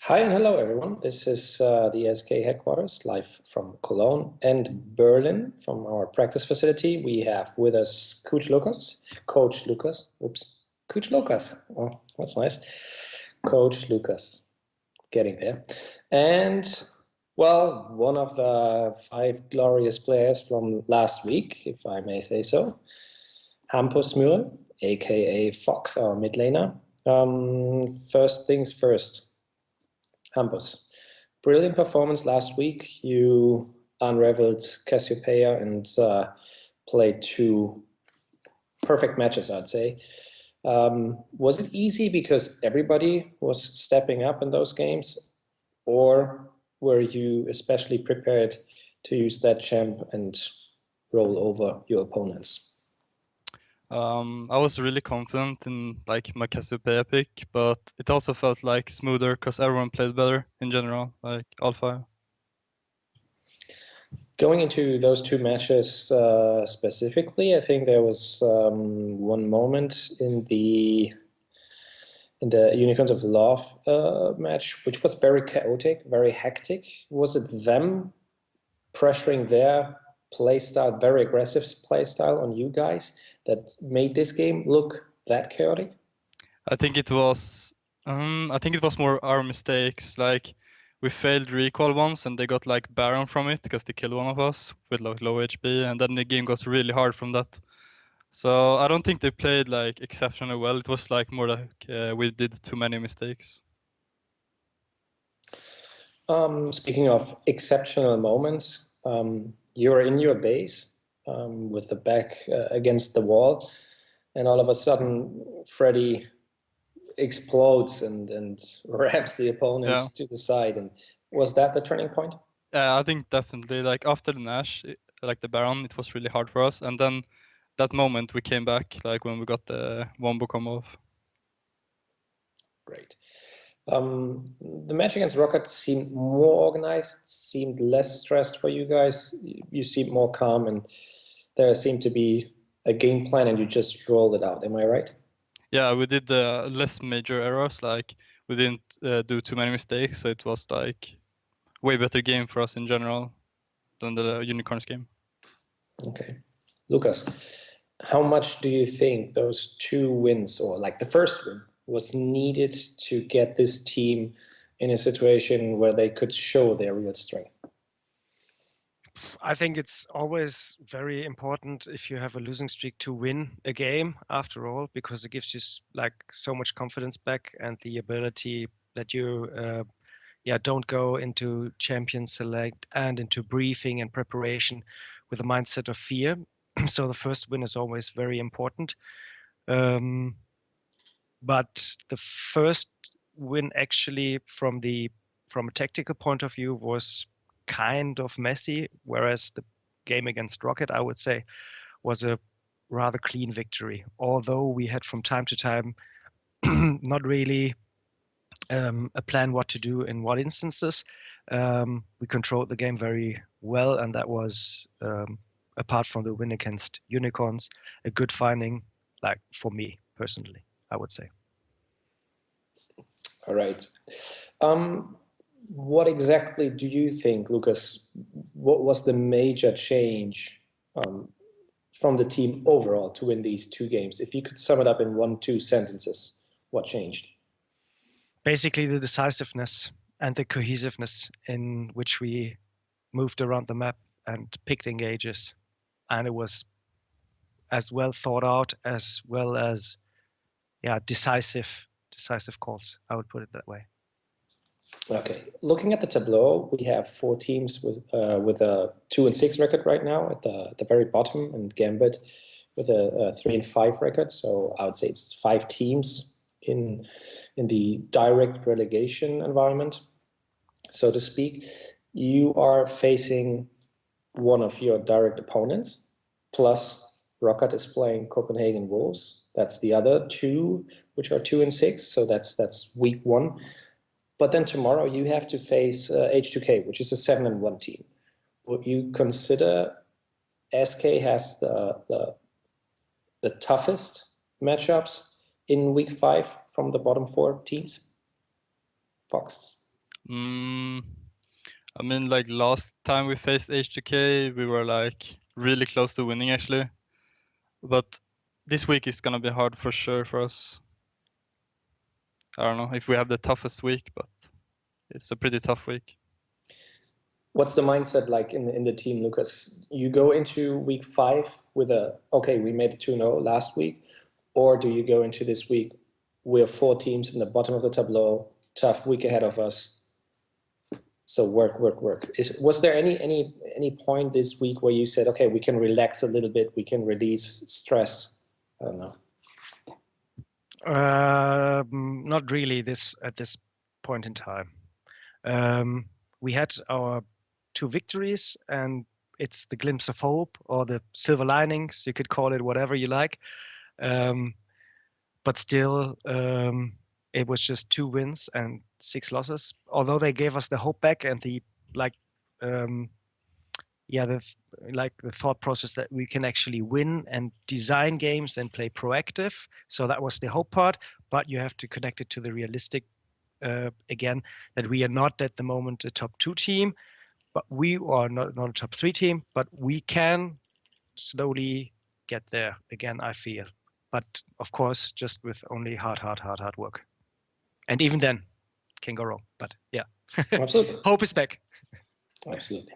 Hi and hello everyone. This is the SK headquarters live from Cologne and Berlin from our practice facility. We have with us Coach Lucas. Oops, Coach Lucas. Oh, that's nice. Coach Lucas, getting there. And well, one of the five glorious players from last week, if I may say so, Hampus Müller, aka Fox, our mid laner. First things first. Hampus, brilliant performance last week. You unraveled Cassiopeia and played two perfect matches, I'd say. Was it easy because everybody was stepping up in those games, or were you especially prepared to use that champ and roll over your opponents? I was really confident in like my Cassiopeia pick, but it also felt like smoother because everyone played better in general, like all five. Going into those two matches specifically, I think there was one moment in the Unicorns of Love match, which was very chaotic, very hectic. Was it them pressuring their playstyle, very aggressive playstyle on you guys that made this game look that chaotic? I think it was, more our mistakes. Like we failed recall once, and they got like Baron from it because they killed one of us with like low HP, and then the game got really hard from that. So I don't think they played like exceptionally well. It was like more like we did too many mistakes. Speaking of exceptional moments, you're in your base with the back against the wall, and all of a sudden, Freddy explodes and ramps the Yeah. opponents to the side. And was that the turning point? I think definitely like after the Nash, like the Baron, it was really hard for us, and then that moment we came back, like when we got the Wombo combo off. Great. The match against Rocket seemed more organized, seemed less stressed for you guys. You seemed more calm, and there seemed to be a game plan, and you just rolled it out. Am I right? Yeah, we did less major errors, like we didn't do too many mistakes, so it was like way better game for us in general than the Unicorns game. Okay. Lucas, how much do you think those two wins, or like the first win, was needed to get this team in a situation where they could show their real strength? I think it's always very important if you have a losing streak to win a game after all, because it gives you like so much confidence back and the ability that you don't go into champion select and into briefing and preparation with a mindset of fear. So the first win is always very important. But the first win actually from a tactical point of view was kind of messy, whereas the game against Rocket, I would say, was a rather clean victory. Although we had from time to time not really a plan what to do in what instances. We controlled the game very well, and that was, apart from the win against Unicorns, a good finding, like for me personally, I would say. All right. What exactly do you think, Lucas? What was the major change from the team overall to win these two games? If you could sum it up in 1, 2 sentences, what changed? Basically, the decisiveness and the cohesiveness in which we moved around the map and picked engages. And it was as well thought out as well as decisive calls. I would put it that way. Okay, looking at the tableau, we have four teams with a 2-6 record right now at the very bottom, and Gambit with a 3-5 record. So I would say it's five teams in the direct relegation environment, so to speak. You are facing one of your direct opponents, plus Rocket is playing Copenhagen Wolves. That's the other two, which are 2-6. So that's week one. But then tomorrow you have to face H2K, which is a 7-1 team. Would you consider SK has the toughest matchups in week 5 from the bottom four teams? Fox. I mean, like last time we faced H2K, we were like really close to winning actually. But this week is gonna be hard for sure for us. I don't know if we have the toughest week, but it's a pretty tough week. What's the mindset like in the team, Lucas? You go into week 5 with okay, we made it 2-0 last week, or do you go into this week, we're 4 teams in the bottom of the tableau, tough week ahead of us, so work. Was there any point this week where you said, okay, we can relax a little bit, we can release stress? I don't know. Not really at this point in time. We had our 2 victories, and it's the glimpse of hope or the silver linings, you could call it whatever you like. But still, it was just 2 wins and 6 losses. Although they gave us the hope back and the thought process that we can actually win and design games and play proactive. So that was the hope part. But you have to connect it to the realistic again, that we are not at the moment a top 2 team, but we are not a top 3 team, but we can slowly get there again, I feel. But of course, just with only hard work. And even then, can go wrong. But yeah, Absolutely. Hope is back. Absolutely.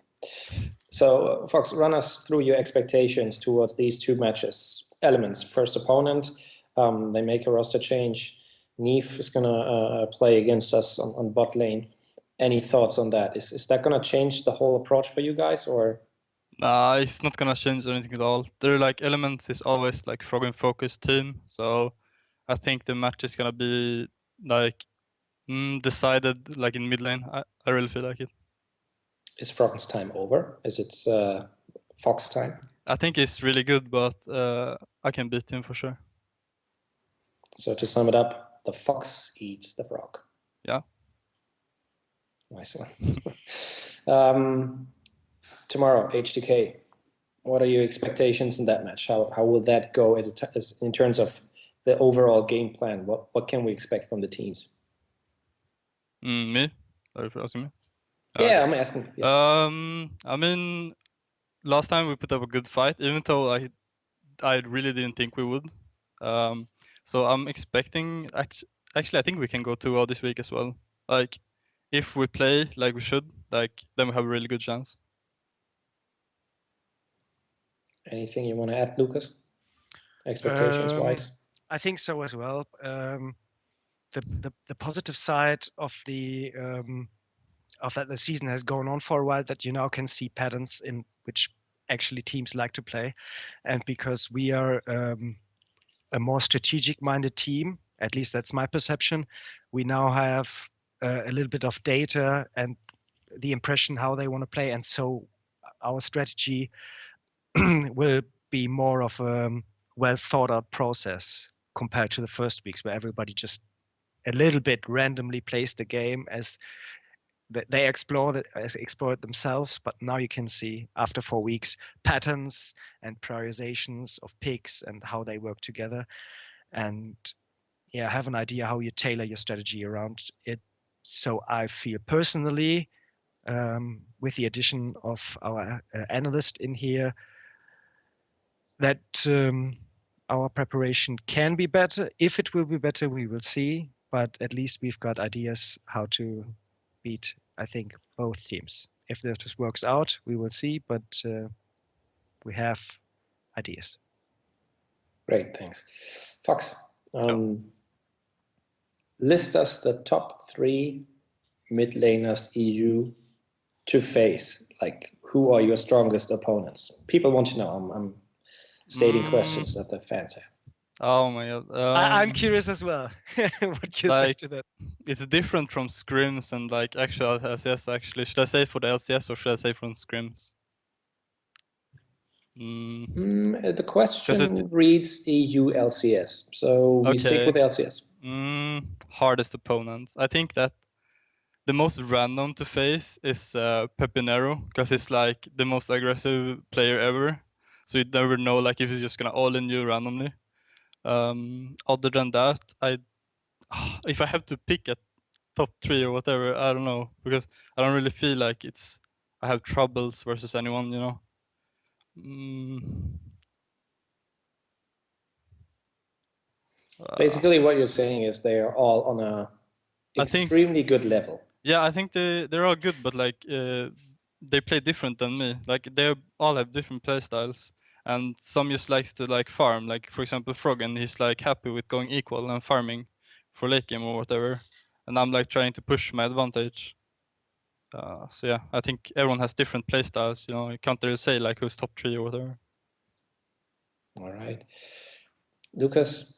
So, Fox, run us through your expectations towards these 2 matches. Elements, first opponent, they make a roster change. Neve is going to play against us on bot lane. Any thoughts on that? Is that going to change the whole approach for you guys, or? Nah, it's not gonna change anything at all. They're like Elements is always like Froggen focused team, so I think the match is gonna be like decided like in mid lane. I really feel like it. Is Froggen's time over? Is it Fox time? I think he's really good, but I can beat him for sure. So to sum it up, the fox eats the frog. Yeah. Nice one. Tomorrow, H2K. What are your expectations in that match? How will that go as in terms of the overall game plan? What can we expect from the teams? Me? Are you asking me? Yeah, I'm asking. Yeah. I mean, last time we put up a good fight, even though I really didn't think we would. So I'm expecting actually I think we can go 2-0 this week as well. Like if we play like we should, like then we have a really good chance. Anything you want to add, Lucas? Expectations wise? I think so as well. The positive side of the that the season has gone on for a while, that you now can see patterns in which actually teams like to play, and because we are a more strategic-minded team, at least that's my perception, we now have a little bit of data and the impression how they want to play, and so our strategy will be more of a well thought out process compared to the first weeks where everybody just a little bit randomly plays the game as they explore it themselves. But now you can see after 4 weeks patterns and prioritizations of picks and how they work together, and have an idea how you tailor your strategy around it. So I feel personally, with the addition of our analyst in here, that our preparation can be better. If it will be better, we will see. But at least we've got ideas how to beat, I think, both teams. If this works out, we will see. But we have ideas. Great, thanks. Fox, list us the top 3 mid laners EU to face. Like, who are your strongest opponents? People want to know. I'm stating questions that the fans have. Oh my god. I'm curious as well. What you say to that? It's different from scrims and like actual LCS actually. Should I say for the LCS or should I say from scrims? The question reads EU LCS, so we stick with LCS. Hardest opponents. I think that the most random to face is Pepinero, because he's like the most aggressive player ever. So you never know like if he's just gonna all in you randomly. Other than that, if I have to pick top 3 or whatever. I don't know, because I don't really feel like I have troubles versus anyone, you know. Basically, what you're saying is they are all on a extremely good level. Yeah, I think they're all good, but like they play different than me. Like they all have different play styles, and some just likes to like farm. Like for example, Froggen, he's like happy with going equal and farming for late game or whatever, and I'm like trying to push my advantage. So yeah, I think everyone has different play styles. You know, you can't really say like who's top 3 or whatever. All right, Lucas.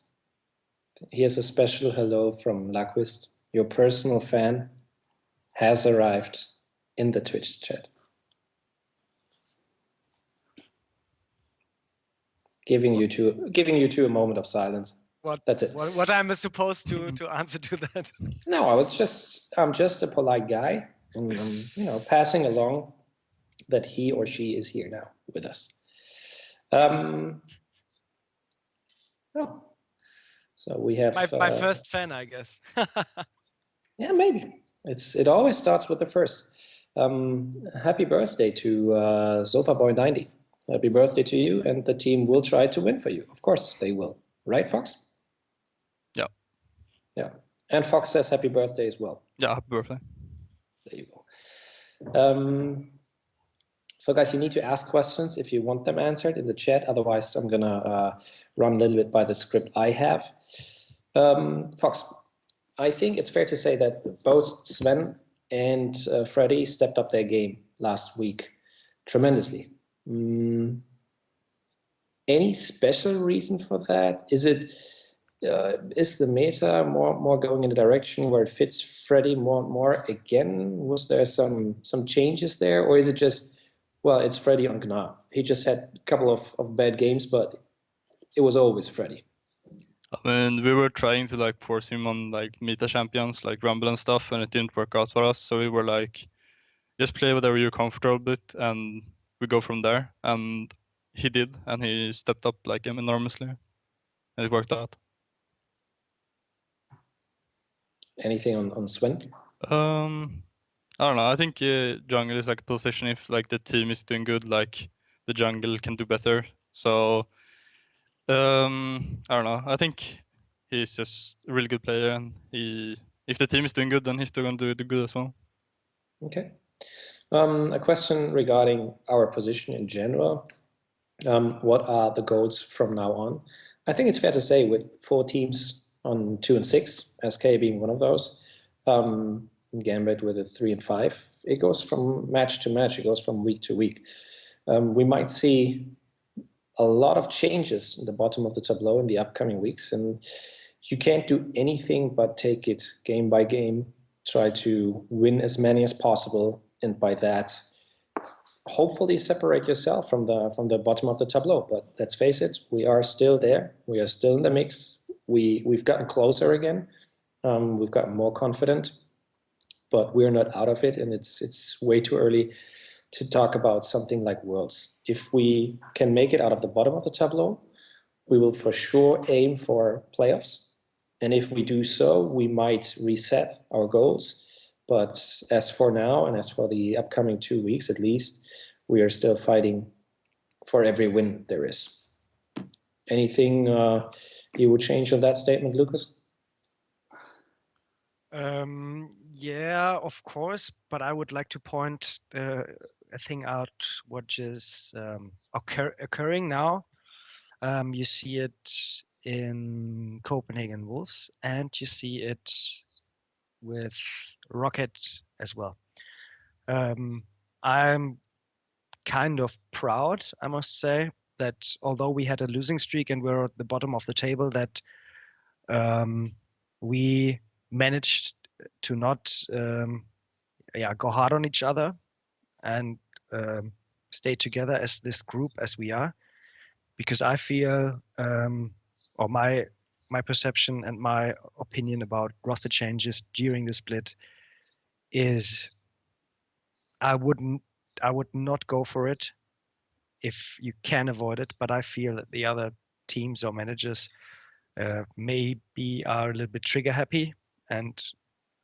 Here's a special hello from Laquist. Your personal fan has arrived in the Twitch chat. Giving you two a moment of silence. That's it. What I'm supposed to answer to that? No, I'm just a polite guy, and I'm passing along that he or she is here now with us. Oh, so we have my first fan, I guess. Yeah, maybe it always starts with the first. Happy birthday to SofaBoy90. Happy birthday to you, and the team will try to win for you. Of course, they will. Right, Fox? Yeah. Yeah. And Fox says happy birthday as well. Yeah, happy birthday. There you go. So guys, you need to ask questions if you want them answered in the chat. Otherwise, I'm going to run a little bit by the script I have. Fox, I think it's fair to say that both Sven and Freddy stepped up their game last week tremendously. Any special reason for that? Is the meta more going in the direction where it fits Freddy more and more again? Was there some changes there, or is it just, well, it's Freddy on Gnar? He just had a couple of bad games, but it was always Freddy. I mean, we were trying to like force him on like meta champions like Rumble and stuff, and it didn't work out for us. So we were like, just play whatever you're comfortable with, and we go from there. And he did, and he stepped up like enormously, and it worked out. Anything on Sven? I don't know. I think jungle is like a position if like the team is doing good, like the jungle can do better. So I don't know. I think he's just a really good player, and if the team is doing good, then he's still going to do good as well. Okay. A question regarding our position in general. What are the goals from now on? I think it's fair to say with 4 teams on 2 and 6, SK being one of those, Gambit with a 3 and 5, it goes from match to match, it goes from week to week. We might see a lot of changes in the bottom of the tableau in the upcoming weeks, and you can't do anything but take it game by game, try to win as many as possible, and by that, hopefully separate yourself from the bottom of the tableau. But let's face it, we are still there. We are still in the mix. We've gotten closer again. We've gotten more confident, but we're not out of it, and it's way too early to talk about something like Worlds. If we can make it out of the bottom of the tableau, we will for sure aim for playoffs. And if we do so, we might reset our goals. But as for now, and as for the upcoming 2 weeks at least, we are still fighting for every win there is. Anything you would change on that statement, Lucas? Yeah, of course, but I would like to point a thing out which is occurring now. You see it in Copenhagen Wolves, and you see it with Rocket as well. I'm kind of proud, I must say, that although we had a losing streak and we're at the bottom of the table, that we managed to not go hard on each other and stay together as this group as we are, because I feel or my perception and my opinion about roster changes during the split is I would not go for it if you can avoid it, but I feel that the other teams or managers maybe are a little bit trigger happy and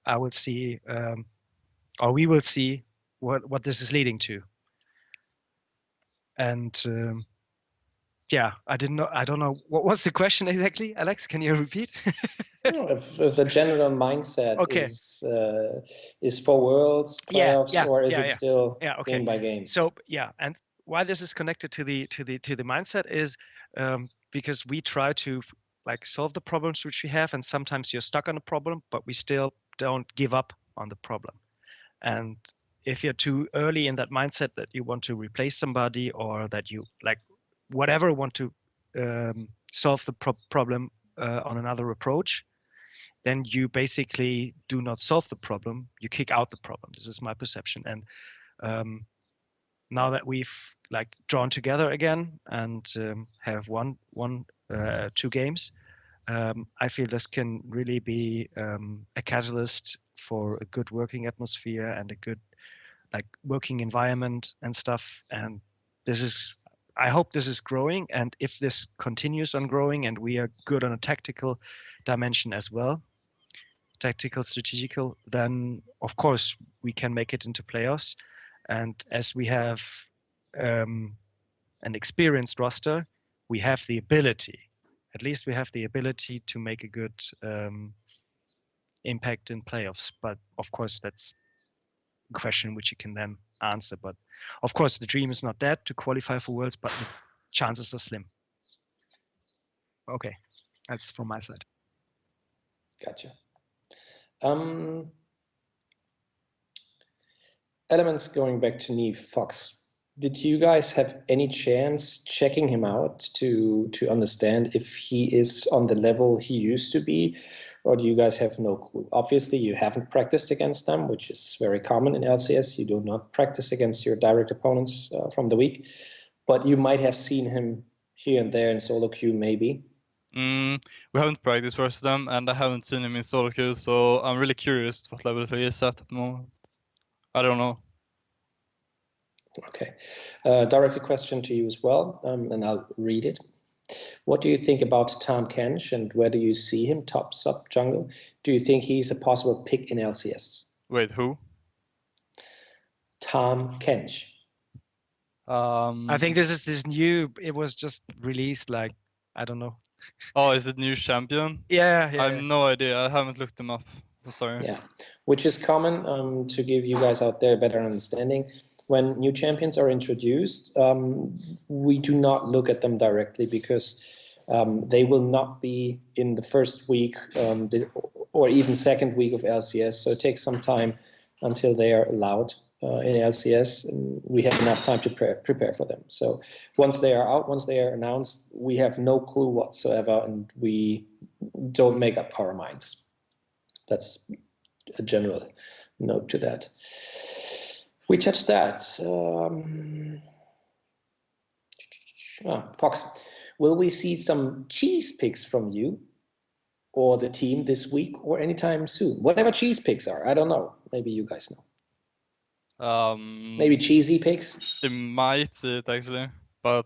I will see, or we will see what this is leading to. And yeah, I don't know. What was the question exactly, Alex? Can you repeat? If the general mindset Okay. is for Worlds Yeah, playoffs, or is it yeah. still Yeah, okay. game by game? So yeah, and why this is connected to the mindset is because we try to like solve the problems which we have, and sometimes you're stuck on a problem, but we still don't give up on the problem. And if you're too early in that mindset that you want to replace somebody, or that you like whatever want to solve the problem on another approach, then you basically do not solve the problem, you kick out the problem. This is my perception. And now that we've like drawn together again and have won 2 games, I feel this can really be a catalyst for a good working atmosphere and a good like working environment and stuff. And this is, I hope this is growing. And if this continues on growing and we are good on a tactical dimension as well, tactical, strategical, then of course we can make it into playoffs. And as we have an experienced roster, we have the ability, at least we have the ability to make a good impact in playoffs. But of course, that's a question which you can then answer. But of course, the dream is not dead to qualify for Worlds, but the chances are slim. Okay, that's from my side. Gotcha. Elements, going back to Neve Fox. Did you guys have any chance checking him out to understand if he is on the level he used to be, or do you guys have no clue? Obviously, you haven't practiced against them, which is very common in LCS. You do not practice against your direct opponents from the week, but you might have seen him here and there in solo queue, maybe. We haven't practiced versus them, and I haven't seen him in solo queue, so I'm really curious what level he is at the moment. I don't know. Okay. Direct question to you as well, and I'll read it. What do you think about Tahm Kench, and where do you see him, top, sub, jungle? Do you think he's a possible pick in LCS? Wait, who? Tahm Kench. I think this is this new, it was just released like, I don't know. Oh, is it new champion? Yeah. I have no idea. I haven't looked him up. I'm sorry. Yeah, which is common to give you guys out there a better understanding. When new champions are introduced, we do not look at them directly because they will not be in the first week or even second week of LCS. So it takes some time until they are allowed in LCS. And we have enough time to prepare for them. So once they are out, once they are announced, we have no clue whatsoever, and we don't make up our minds. That's a general note to that. We touched that. Fox, will we see some cheese picks from you or the team this week or anytime soon? Whatever cheese picks are, I don't know. Maybe you guys know. Maybe cheesy picks? They might see it actually, but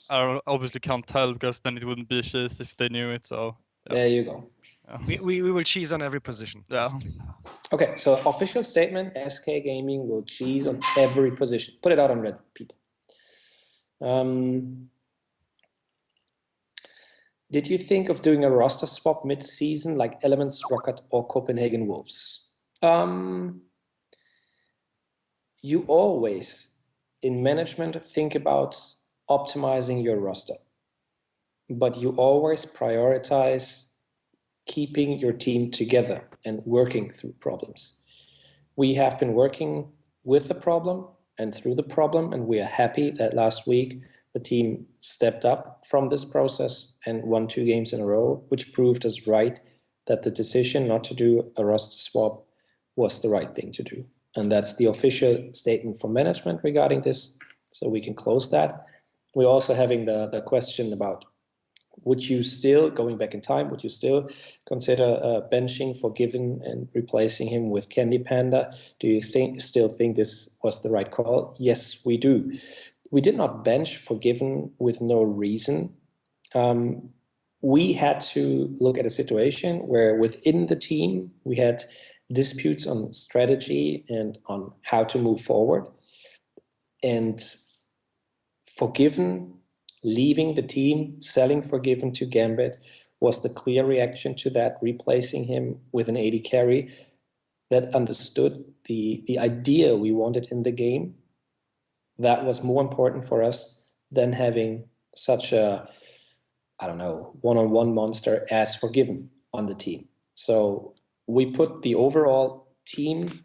I obviously can't tell because then it wouldn't be cheese if they knew it. So yeah. There you go. Yeah. We will cheese on every position. Yeah. Basically. Okay, so official statement: SK Gaming will cheese on every position. Put it out on Reddit, people. Did you think of doing a roster swap mid-season like Elements, Rocket, or Copenhagen Wolves? You always, in management, think about optimizing your roster, but you always prioritize keeping your team together and working through problems. We have been working with the problem and through the problem, and we are happy that last week the team stepped up from this process and won 2 games in a row, which proved us right that the decision not to do a roster swap was the right thing to do. And that's the official statement from management regarding this, so we can close that. We're also having the question about, would you still, going back in time, would you still consider benching for Given and replacing him with Candy Panda? Do you still think this was the right call? Yes, we do. We did not bench for Given with no reason. We had to look at a situation where within the team we had disputes on strategy and on how to move forward. And Forgiven leaving the team, selling Forgiven to Gambit was the clear reaction to that, replacing him with an AD carry that understood the idea we wanted in the game. That was more important for us than having such a, I don't know, one-on-one monster as Forgiven on the team. So we put the overall team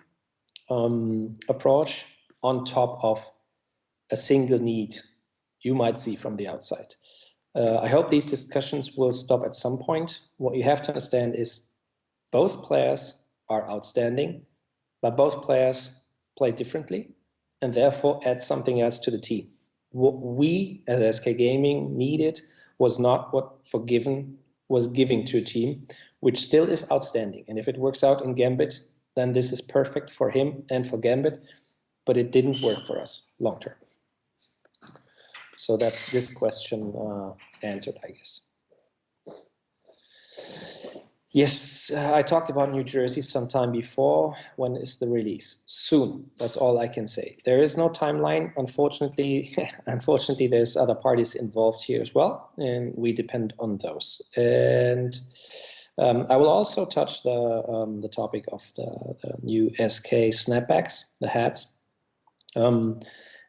approach on top of a single need you might see from the outside. I hope these discussions will stop at some point. What you have to understand is both players are outstanding, but both players play differently and therefore add something else to the team. What we as SK Gaming needed was not what Forgiven was giving to a team, which still is outstanding. And if it works out in Gambit, then this is perfect for him and for Gambit, but it didn't work for us long term. So that's this question answered, I guess. Yes, I talked about New Jersey sometime before. When is the release? Soon. That's all I can say. There is no timeline. Unfortunately, there's other parties involved here as well, and we depend on those. And I will also touch the topic of the new SK snapbacks, the hats.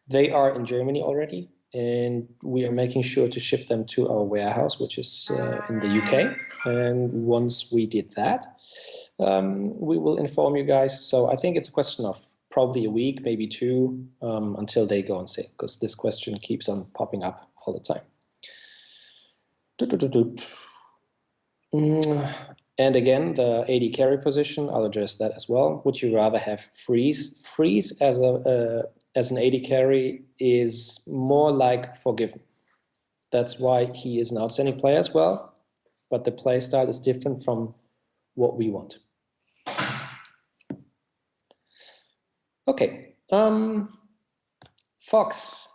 They are in Germany already, and we are making sure to ship them to our warehouse, which is in the UK. And once we did that, we will inform you guys. So I think it's a question of probably a week, maybe two, until they go on sale, because this question keeps on popping up all the time. And again, the AD carry position, I'll address that as well. Would you rather have Freeze? Freeze as an AD carry is more like Forgiven. That's why he is an outstanding player as well, but the play style is different from what we want. Okay, Fox.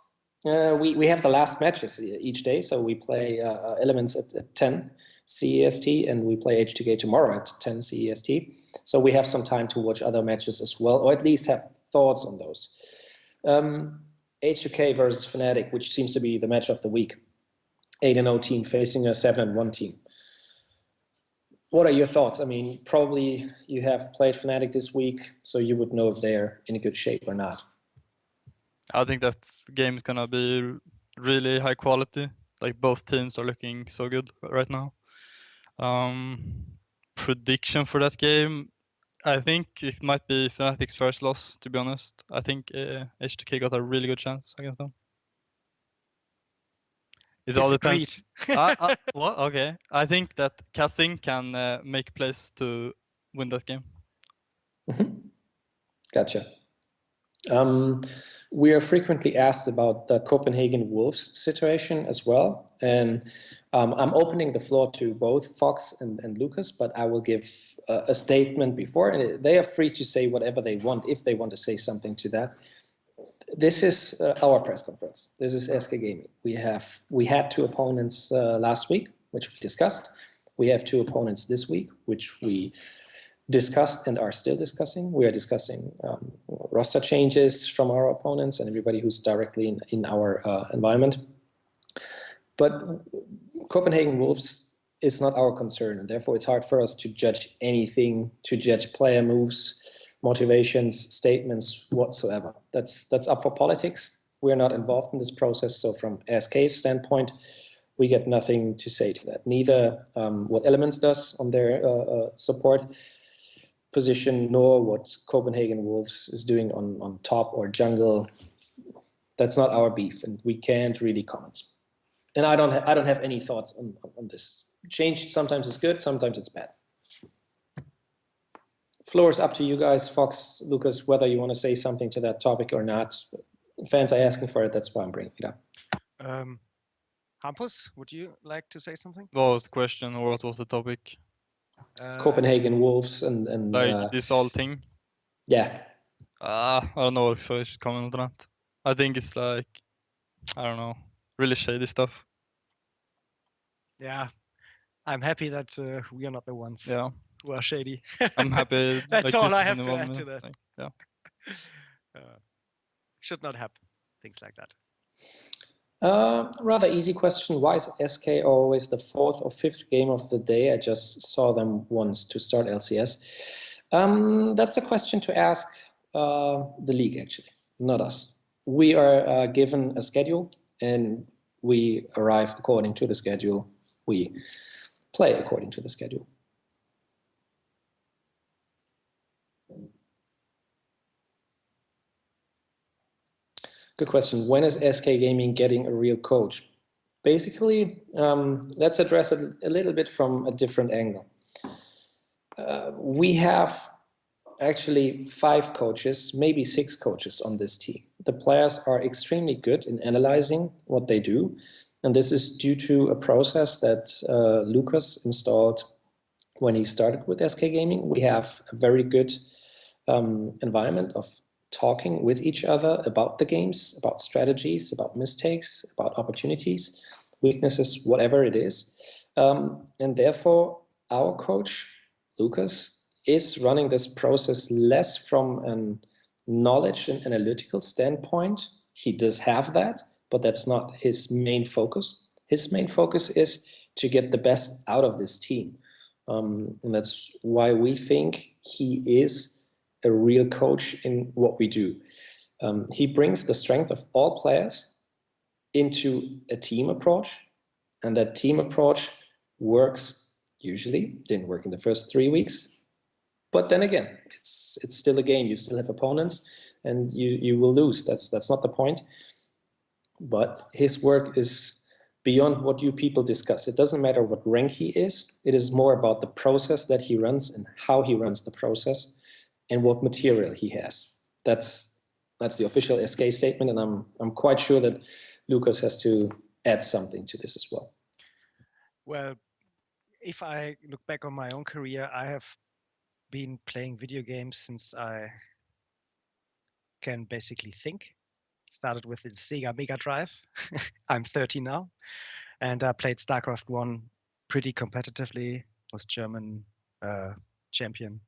We have the last matches each day, so we play Elements at 10 CEST, and we play H2K tomorrow at 10 CEST. So we have some time to watch other matches as well, or at least have thoughts on those. H2K versus Fnatic, which seems to be the match of the week. 8-0 team facing a 7-1 team. What are your thoughts? I mean, probably you have played Fnatic this week, so you would know if they're in good shape or not. I think that game is gonna be really high quality. Like both teams are looking so good right now. Prediction for that game, I think it might be Fnatic's first loss, to be honest. I think H2K got a really good chance against them. It all depends. What? Okay. I think that Kassing can make plays to win that game. Gotcha. We are frequently asked about the Copenhagen Wolves situation as well. And I'm opening the floor to both Fox and Lucas, but I will give a statement before. And they are free to say whatever they want, if they want to say something to that. This is our press conference. This is SK Gaming. We had two opponents last week, which we discussed. We have two opponents this week, which we discussed and are still discussing. We are discussing roster changes from our opponents and everybody who's directly in our environment. But Copenhagen Wolves is not our concern, and therefore it's hard for us to judge anything, to judge player moves, motivations, statements whatsoever. That's up for politics. We're not involved in this process, so from SK's standpoint, we get nothing to say to that. Neither what Elements does on their support position, nor what Copenhagen Wolves is doing on top or jungle. That's not our beef, and we can't really comment. And I don't have any thoughts on this. Change sometimes is good, sometimes it's bad. Floor is up to you guys, Fox, Lucas, whether you want to say something to that topic or not. Fans are asking for it, that's why I'm bringing it up. Hampus, would you like to say something? What was the question, or what was the topic? Copenhagen Wolves and like this whole thing? Yeah. I don't know if I should comment on that. I think it's like, I don't know, really shady stuff. Yeah, I'm happy that we are not the ones. Yeah. Well, shady. I'm happy. That's like, all this I is have an to add to involvement, that. like, yeah. Should not happen. Things like that. Rather easy question. Why is SK always the 4th or 5th game of the day? I just saw them once to start LCS. That's a question to ask the league, actually, not us. We are given a schedule and we arrive according to the schedule. We play according to the schedule. Good question. When is SK Gaming getting a real coach? Basically, let's address it a little bit from a different angle. We have actually 5 coaches, maybe 6 coaches on this team. The players are extremely good in analyzing what they do. And this is due to a process that Lucas installed when he started with SK Gaming. We have a very good environment of talking with each other about the games, about strategies, about mistakes, about opportunities, weaknesses, whatever it is. And therefore, our coach, Lucas, is running this process less from a knowledge and analytical standpoint. He does have that, but that's not his main focus. His main focus is to get the best out of this team. And that's why we think he is a real coach in what we do. He brings the strength of all players into a team approach, and that team approach works usually. Didn't work in the first 3 weeks, but then again, it's still a game. You still have opponents, and you will lose. That's not the point. But his work is beyond what you people discuss. It doesn't matter what rank he is. It is more about the process that he runs and how he runs the process and what material he has. That's the official SK statement, and I'm quite sure that Lucas has to add something to this as well. Well, if I look back on my own career, I have been playing video games since I can basically think. Started with the Sega Mega Drive. I'm 30 now, and I played StarCraft 1 pretty competitively. Was German champion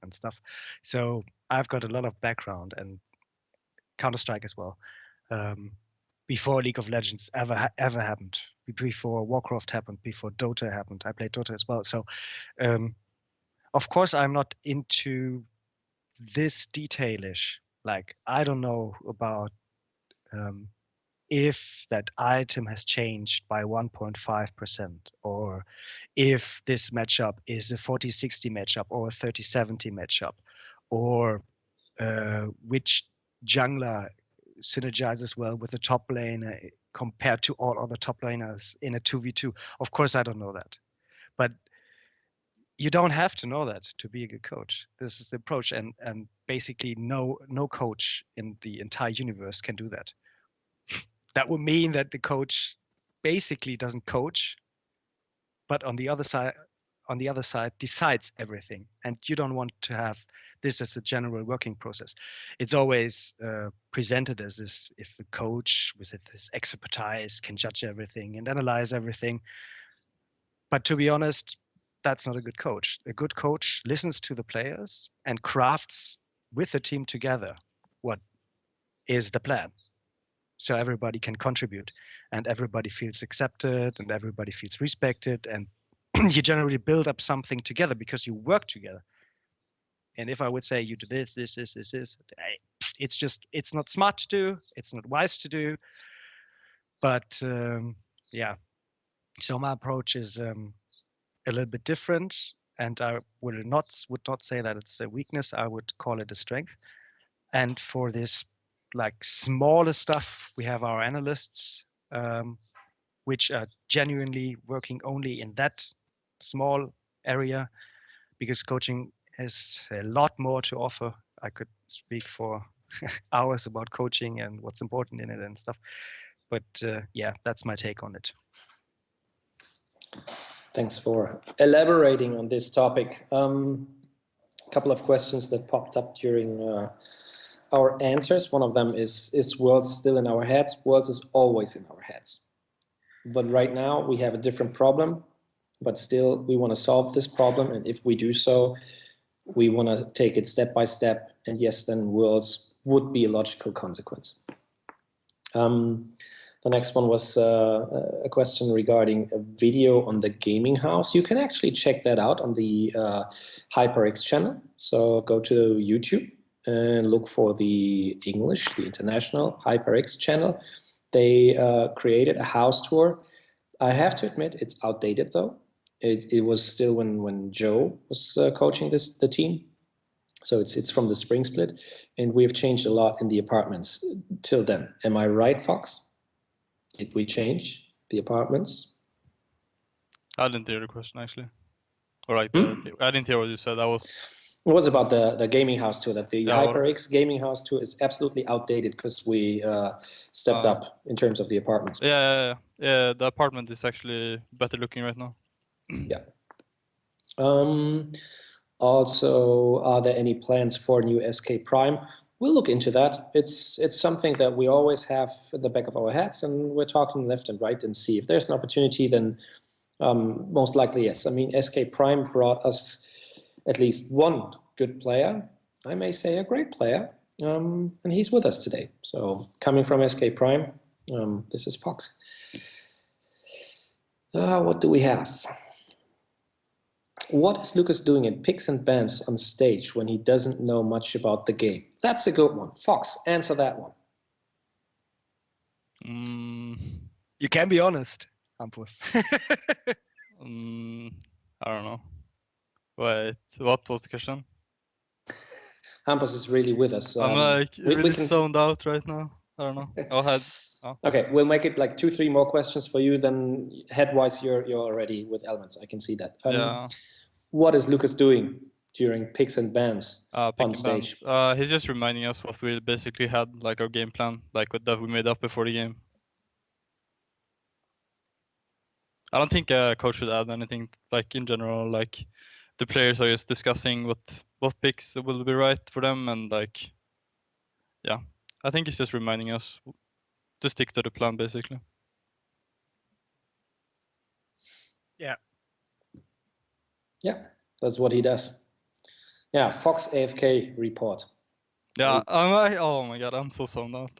and stuff. So I've got a lot of background, and Counter-Strike as well. Before League of Legends ever happened, before Warcraft happened, before Dota happened, I played Dota as well. So of course I'm not into this detailish. Like, I don't know about if that item has changed by 1.5%, or if this matchup is a 40-60 matchup or a 30-70 matchup, or which jungler synergizes well with the top lane compared to all other top laners in a 2v2. Of course, I don't know that. But you don't have to know that to be a good coach. This is the approach, and basically no coach in the entire universe can do that. That would mean that the coach basically doesn't coach, but on the other side decides everything. And you don't want to have this as a general working process. It's always presented as this, if the coach with his expertise can judge everything and analyze everything. But to be honest, that's not a good coach. A good coach listens to the players and crafts with the team together what is the plan. So everybody can contribute and everybody feels accepted and everybody feels respected, and you generally build up something together because you work together. And if I would say you do this, it's not smart to do, it's not wise to do. But yeah, so my approach is a little bit different, and I would not say that it's a weakness. I would call it a strength. And for this like smaller stuff, we have our analysts, which are genuinely working only in that small area, because coaching has a lot more to offer. I could speak for hours about coaching and what's important in it and stuff. But yeah, that's my take on it. Thanks for elaborating on this topic. A couple of questions that popped up during our answers. One of them is Worlds still in our heads? Worlds is always in our heads. But right now we have a different problem. but still we want to solve this problem. And if we do so, we want to take it step by step. And yes, then Worlds would be a logical consequence. The next one was a question regarding a video on the gaming house. You can actually check that out on the HyperX channel. So go to YouTube and look for the English, the international HyperX channel. They created a house tour. I have to admit, it's outdated though. It was still when Joe was coaching the team. So it's from the spring split, and we've changed a lot in the apartments till then. Am I right, Fox? Did we change the apartments? I didn't hear the question actually. All right, I didn't hear what you said. It was about the gaming house tour, that the HyperX gaming house tour is absolutely outdated because we stepped up in terms of the apartments. Yeah, the apartment is actually better looking right now. Yeah. Also, are there any plans for new SK Prime? We'll look into that. It's something that we always have in the back of our heads, and we're talking left and right and see if there's an opportunity, then most likely yes. I mean, SK Prime brought us at least one good player, I may say a great player, and he's with us today. So coming from SK Prime, this is Fox. What do we have? What is Lucas doing in picks and bans on stage when he doesn't know much about the game? That's a good one. Fox, answer that one. You can be honest, Hampus. I don't know. Wait, what was the question? Hampus is really with us. I'm like really zoned out right now. I don't know. Go ahead. Oh. Okay, we'll make it like 2-3 more questions for you. Then head-wise, you're already with elements. I can see that. Yeah. What is Lucas doing during picks and bans on stage? He's just reminding us what we basically had, like our game plan, like what that we made up before the game. I don't think coach should add anything. Like in general, like the players are just discussing what picks will be right for them, and like, yeah, I think he's just reminding us to stick to the plan, basically. Yeah. Yeah, that's what he does. Yeah, Fox AFK report. Yeah, I'm like, oh my god, I'm so zoned out.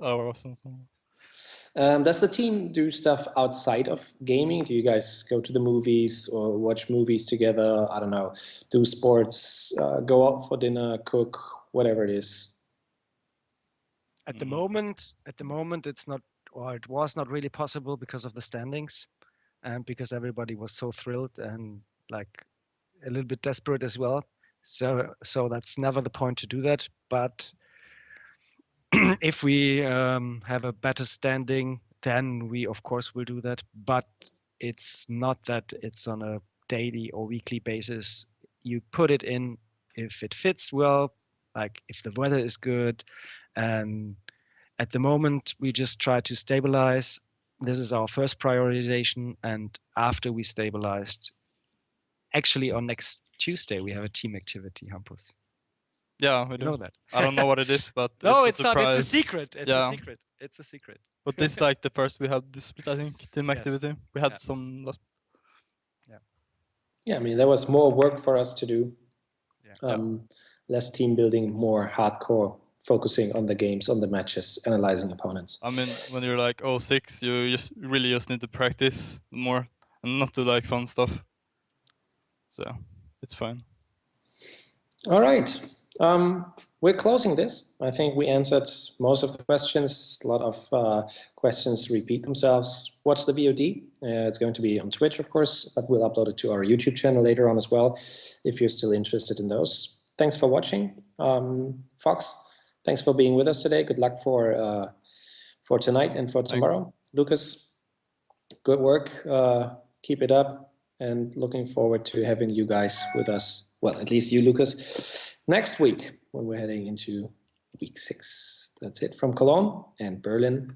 Does the team do stuff outside of gaming? Do you guys go to the movies or watch movies together? I don't know, do sports, go out for dinner, cook, whatever it is? At the moment, it's not, or it was not really possible because of the standings, and because everybody was so thrilled and like a little bit desperate as well. So that's never the point to do that. But if we have a better standing, then we of course will do that. But it's not that it's on a daily or weekly basis. You put it in if it fits well, like if the weather is good. And at the moment, we just try to stabilize. This is our first prioritization. And after we stabilized, actually on next Tuesday, we have a team activity, Hampus. Yeah, we do. You know that. I don't know what it is, but no, it's not. surprise. It's a secret. It's a secret. But this is like the first we have this split, I think, team activity. We had some last. Yeah, I mean, there was more work for us to do. Yeah. Less team building, more hardcore, focusing on the games, on the matches, analyzing opponents. I mean, when you're like 06, you just really need to practice more and not do like fun stuff. So it's fine. All right. We're closing this. I think we answered most of the questions. A lot of questions repeat themselves. Watch the VOD. It's going to be on Twitch, of course, but we'll upload it to our YouTube channel later on as well, if you're still interested in those. Thanks for watching. Fox, thanks for being with us today. Good luck for tonight and for tomorrow. Thanks. Lucas, good work. Keep it up, and looking forward to having you guys with us. Well, at least you, Lucas, next week when we're heading into week 6. That's it from Cologne and Berlin.